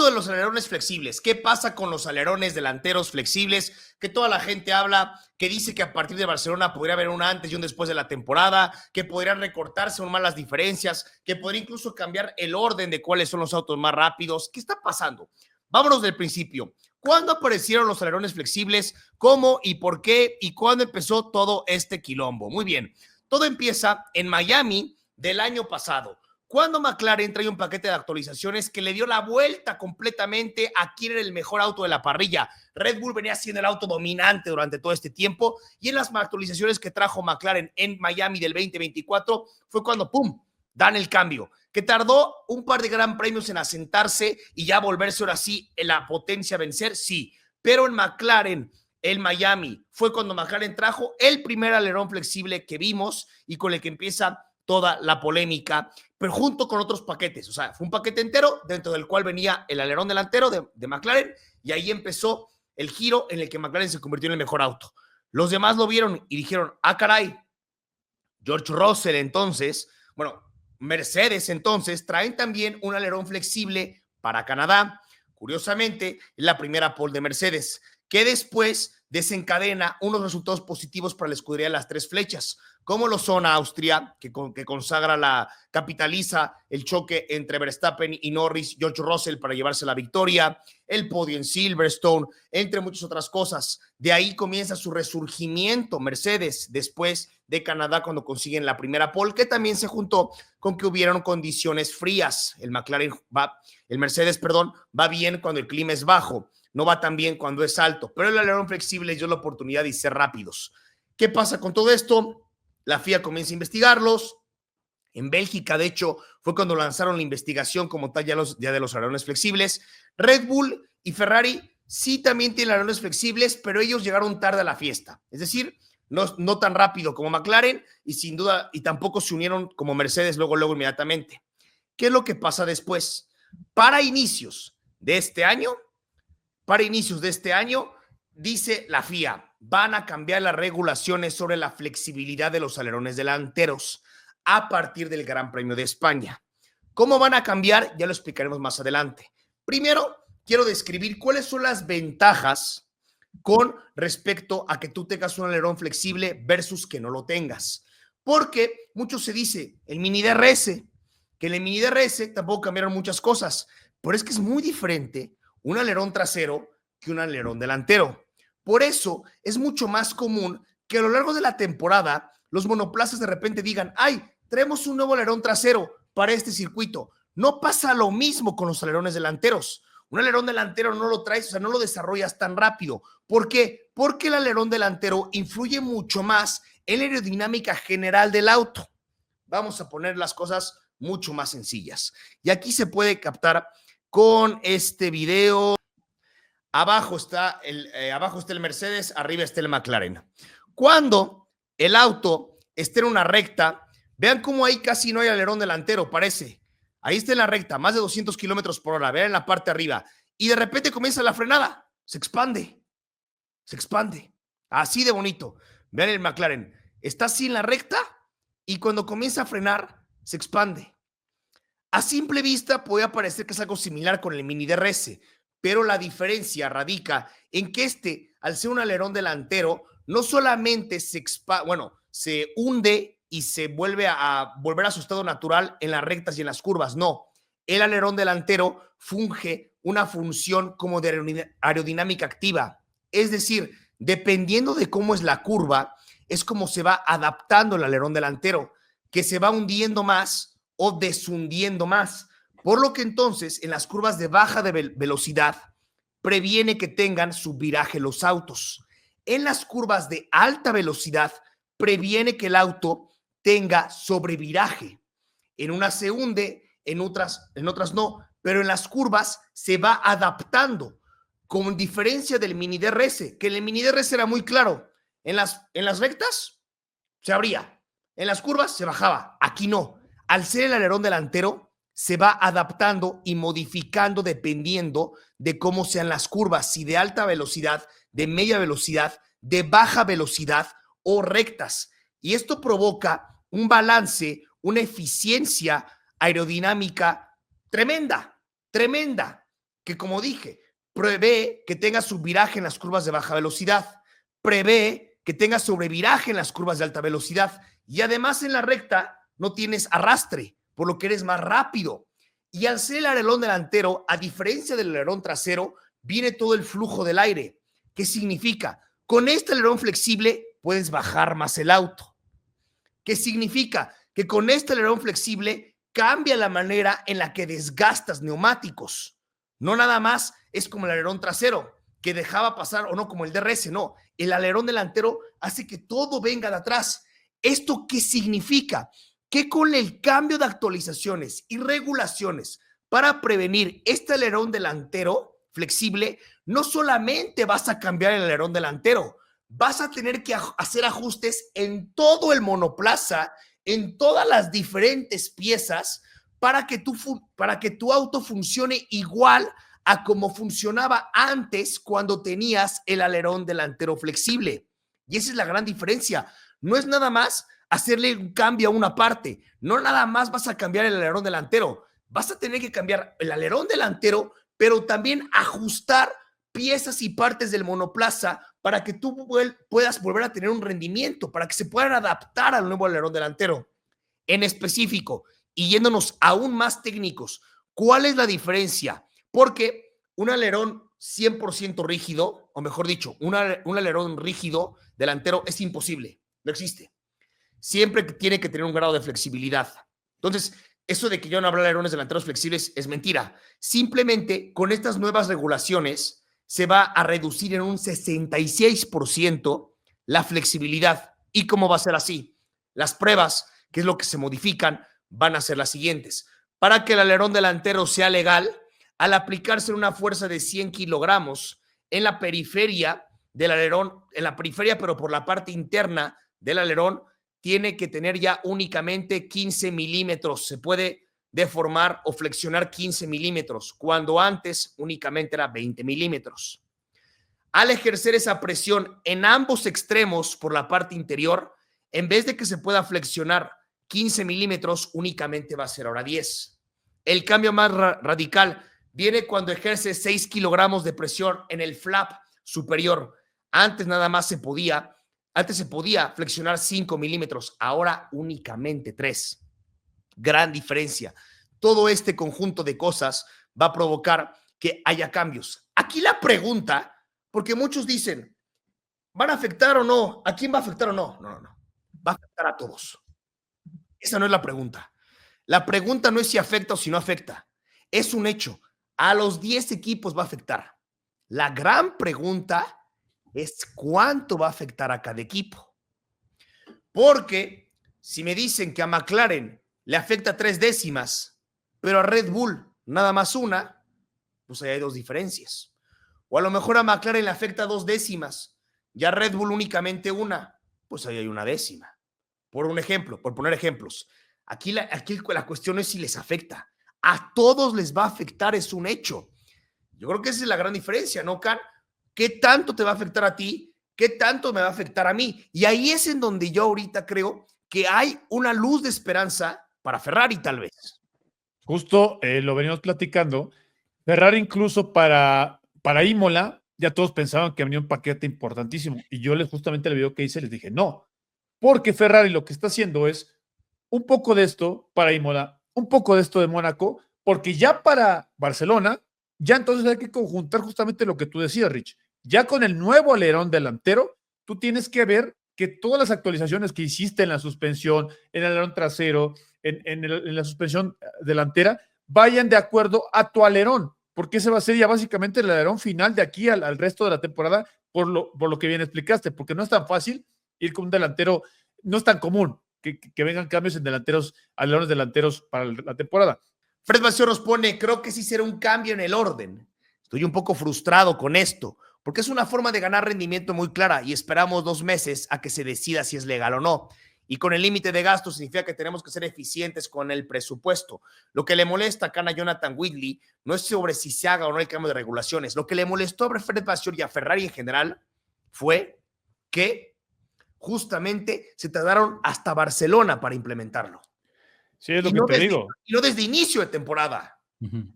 de los alerones flexibles. ¿Qué pasa con los alerones delanteros flexibles? Que toda la gente habla, que dice que a partir de Barcelona podría haber un antes y un después de la temporada, que podrían recortarse aún más las diferencias, que podría incluso cambiar el orden de cuáles son los autos más rápidos. ¿Qué está pasando? Vámonos del principio. ¿Cuándo aparecieron los alerones flexibles? ¿Cómo y por qué? ¿Y cuándo empezó todo este quilombo? Muy bien. Todo empieza en Miami del año pasado, cuando McLaren trae un paquete de actualizaciones que le dio la vuelta completamente a quién era el mejor auto de la parrilla. Red Bull venía siendo el auto dominante durante todo este tiempo y en las actualizaciones que trajo McLaren en Miami del 2024 fue cuando, ¡pum!, dan el cambio, que tardó un par de gran premios en asentarse y ya volverse ahora sí en la potencia a vencer, sí, pero en McLaren, el Miami, fue cuando McLaren trajo el primer alerón flexible que vimos y con el que empieza toda la polémica, pero junto con otros paquetes. O sea, fue un paquete entero dentro del cual venía el alerón delantero de McLaren y ahí empezó el giro en el que McLaren se convirtió en el mejor auto. Los demás lo vieron y dijeron, ah, caray, George Russell entonces, bueno, Mercedes entonces traen también un alerón flexible para Canadá. Curiosamente, es la primera pole de Mercedes, que después desencadena unos resultados positivos para la escudería de las tres flechas, como lo son Austria, que capitaliza el choque entre Verstappen y Norris, George Russell para llevarse la victoria, el podio en Silverstone, entre muchas otras cosas. De ahí comienza su resurgimiento Mercedes después de Canadá cuando consiguen la primera pole, que también se juntó con que hubieron condiciones frías. El Mercedes va bien cuando el clima es bajo, no va tan bien cuando es alto, pero el alerón flexible dio la oportunidad de ser rápidos. ¿Qué pasa con todo esto? La FIA comienza a investigarlos. En Bélgica, de hecho, fue cuando lanzaron la investigación como tal ya de los alerones flexibles. Red Bull y Ferrari sí también tienen alerones flexibles, pero ellos llegaron tarde a la fiesta. Es decir, no tan rápido como McLaren y sin duda, y tampoco se unieron como Mercedes luego inmediatamente. ¿Qué es lo que pasa después? Para inicios de este año, dice la FIA, van a cambiar las regulaciones sobre la flexibilidad de los alerones delanteros a partir del Gran Premio de España. ¿Cómo van a cambiar? Ya lo explicaremos más adelante. Primero, quiero describir cuáles son las ventajas con respecto a que tú tengas un alerón flexible versus que no lo tengas. Porque mucho se dice, el mini DRS, que en el mini DRS tampoco cambiaron muchas cosas, pero es que es muy diferente un alerón trasero que un alerón delantero. Por eso es mucho más común que a lo largo de la temporada los monoplazas de repente digan, ay, traemos un nuevo alerón trasero para este circuito. No pasa lo mismo con los alerones delanteros. Un alerón delantero no lo traes, o sea, no lo desarrollas tan rápido. ¿Por qué? Porque el alerón delantero influye mucho más en la aerodinámica general del auto. Vamos a poner las cosas mucho más sencillas. Y aquí se puede captar con este video. Abajo está el Mercedes, arriba está el McLaren. Cuando el auto esté en una recta, vean cómo ahí casi no hay alerón delantero, parece. Ahí está en la recta, más de 200 kilómetros por hora, vean en la parte de arriba. Y de repente comienza la frenada, se expande. Así de bonito. Vean el McLaren, está así en la recta y cuando comienza a frenar, se expande. A simple vista puede parecer que es algo similar con el mini DRS, pero la diferencia radica en que al ser un alerón delantero, no solamente se hunde y se vuelve a volver a su estado natural en las rectas y en las curvas, no. El alerón delantero funge una función como de aerodinámica activa, es decir, dependiendo de cómo es la curva, es como se va adaptando el alerón delantero, que se va hundiendo más o deshundiendo más. Por lo que entonces en las curvas de baja velocidad previene que tengan subviraje los autos. En las curvas de alta velocidad previene que el auto tenga sobreviraje. En unas se hunde, en otras no, pero en las curvas se va adaptando, con diferencia del mini DRS, que el mini DRS era muy claro. En las rectas se abría, en las curvas se bajaba. Aquí no. Al ser el alerón delantero, se va adaptando y modificando dependiendo de cómo sean las curvas, si de alta velocidad, de media velocidad, de baja velocidad o rectas. Y esto provoca un balance, una eficiencia aerodinámica tremenda, que, como dije, prevé que tenga subviraje en las curvas de baja velocidad, prevé que tenga sobreviraje en las curvas de alta velocidad y además en la recta no tienes arrastre, por lo que eres más rápido. Y al ser el alerón delantero, a diferencia del alerón trasero, viene todo el flujo del aire. ¿Qué significa? Con este alerón flexible puedes bajar más el auto. ¿Qué significa? Que con este alerón flexible cambia la manera en la que desgastas neumáticos. No nada más es como el alerón trasero, que dejaba pasar, o no, como el DRS, no. El alerón delantero hace que todo venga de atrás. ¿Esto qué significa? Que con el cambio de actualizaciones y regulaciones para prevenir este alerón delantero flexible, no solamente vas a cambiar el alerón delantero, vas a tener que hacer ajustes en todo el monoplaza, en todas las diferentes piezas, para que tu auto funcione igual a como funcionaba antes cuando tenías el alerón delantero flexible. Y esa es la gran diferencia. No es nada más hacerle un cambio a una parte. No nada más vas a cambiar el alerón delantero. Vas a tener que cambiar el alerón delantero, pero también ajustar piezas y partes del monoplaza para que tú puedas volver a tener un rendimiento, para que se puedan adaptar al nuevo alerón delantero. En específico, y yéndonos aún más técnicos, ¿cuál es la diferencia? Porque un alerón 100% rígido, o mejor dicho, un alerón rígido delantero es imposible, no existe. Siempre tiene que tener un grado de flexibilidad. Entonces, eso de que yo no hablo de alerones delanteros flexibles es mentira. Simplemente con estas nuevas regulaciones se va a reducir en un 66% la flexibilidad. ¿Y cómo va a ser así? Las pruebas, que es lo que se modifican, van a ser las siguientes. Para que el alerón delantero sea legal, al aplicarse una fuerza de 100 kilogramos en la periferia del alerón, en la periferia, pero por la parte interna del alerón, tiene que tener ya únicamente 15 milímetros. Se puede deformar o flexionar 15 milímetros, cuando antes únicamente era 20 milímetros. Al ejercer esa presión en ambos extremos por la parte interior, en vez de que se pueda flexionar 15 milímetros, únicamente va a ser ahora 10. El cambio más radical viene cuando ejerce 6 kilogramos de presión en el flap superior. Antes nada más se podía flexionar 5 milímetros, ahora únicamente 3. Gran diferencia. Todo este conjunto de cosas va a provocar que haya cambios. Aquí la pregunta, porque muchos dicen, ¿van a afectar o no? ¿A quién va a afectar o no? No. Va a afectar a todos. Esa no es la pregunta. La pregunta no es si afecta o si no afecta. Es un hecho. A los 10 equipos va a afectar. La gran pregunta es cuánto va a afectar a cada equipo. Porque si me dicen que a McLaren le afecta 3 décimas, pero a Red Bull nada más una, pues ahí hay 2 diferencias. O a lo mejor a McLaren le afecta 2 décimas y a Red Bull únicamente una, pues ahí hay 1 décima. Por un ejemplo, por poner ejemplos. Aquí la cuestión es si les afecta. A todos les va a afectar, es un hecho. Yo creo que esa es la gran diferencia, ¿no, Can? ¿Qué tanto te va a afectar a ti? ¿Qué tanto me va a afectar a mí? Y ahí es en donde yo ahorita creo que hay una luz de esperanza para Ferrari, tal vez. Justo lo venimos platicando. Ferrari incluso para Imola, ya todos pensaban que venía un paquete importantísimo. Y yo justamente el video que hice les dije, no, porque Ferrari lo que está haciendo es un poco de esto para Imola, un poco de esto de Mónaco, porque ya para Barcelona, ya entonces hay que conjuntar justamente lo que tú decías, Rich. Ya con el nuevo alerón delantero, tú tienes que ver que todas las actualizaciones que hiciste en la suspensión, en el alerón trasero, en la suspensión delantera, vayan de acuerdo a tu alerón, porque ese va a ser ya básicamente el alerón final de aquí al resto de la temporada, por lo que bien explicaste, porque no es tan fácil ir con un delantero, no es tan común que vengan cambios en delanteros, alerones delanteros para la temporada. Fred Vasseur nos pone, creo que sí será un cambio en el orden. Estoy un poco frustrado con esto, porque es una forma de ganar rendimiento muy clara y esperamos 2 meses a que se decida si es legal o no. Y con el límite de gastos significa que tenemos que ser eficientes con el presupuesto. Lo que le molesta acá a Jonathan Whitley no es sobre si se haga o no el cambio de regulaciones. Lo que le molestó a Fred Vasseur y a Ferrari en general fue que justamente se tardaron hasta Barcelona para implementarlo. Sí, es lo que te digo. Y no desde inicio de temporada.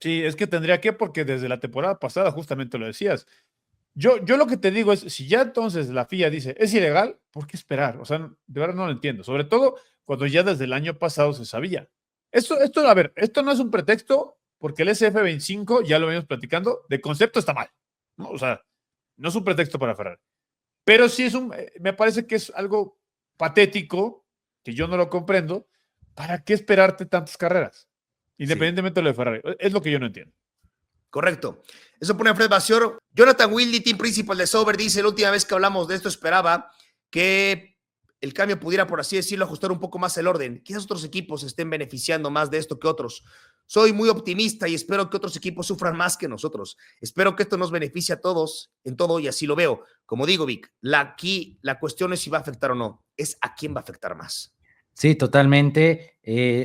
Sí, es que tendría que, porque desde la temporada pasada justamente lo decías. Yo lo que te digo es, si ya entonces la FIA dice, es ilegal, ¿por qué esperar? O sea, de verdad no lo entiendo. Sobre todo cuando ya desde el año pasado se sabía. A ver, esto no es un pretexto, porque el SF25, ya lo venimos platicando, de concepto está mal, ¿no? O sea, no es un pretexto para Ferrari. Pero sí me parece que es algo patético, que yo no lo comprendo. ¿Para qué esperarte tantas carreras? Sí. Independientemente de lo de Ferrari. Es lo que yo no entiendo. Correcto. Eso pone a Fred Vasseur. Jonathan Wildy, team principal de Sauber, dice, la última vez que hablamos de esto esperaba que el cambio pudiera, por así decirlo, ajustar un poco más el orden. Quizás otros equipos se estén beneficiando más de esto que otros. Soy muy optimista y espero que otros equipos sufran más que nosotros. Espero que esto nos beneficie a todos en todo y así lo veo. Como digo, Vic, aquí la cuestión es si va a afectar o no. Es a quién va a afectar más. Sí, totalmente.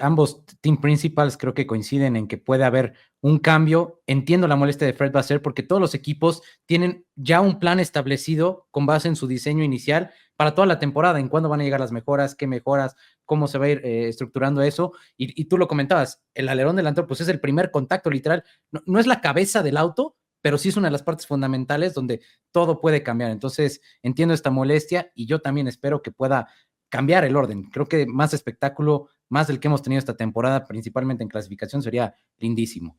Ambos team principals creo que coinciden en que puede haber un cambio. Entiendo la molestia de Fred Vasseur porque todos los equipos tienen ya un plan establecido con base en su diseño inicial para toda la temporada, en cuándo van a llegar las mejoras, qué mejoras, cómo se va a ir estructurando eso. Y tú lo comentabas, el alerón delantero pues es el primer contacto literal. No es la cabeza del auto, pero sí es una de las partes fundamentales donde todo puede cambiar. Entonces entiendo esta molestia y yo también espero que pueda cambiar el orden. Creo que más espectáculo, más del que hemos tenido esta temporada, principalmente en clasificación, sería lindísimo.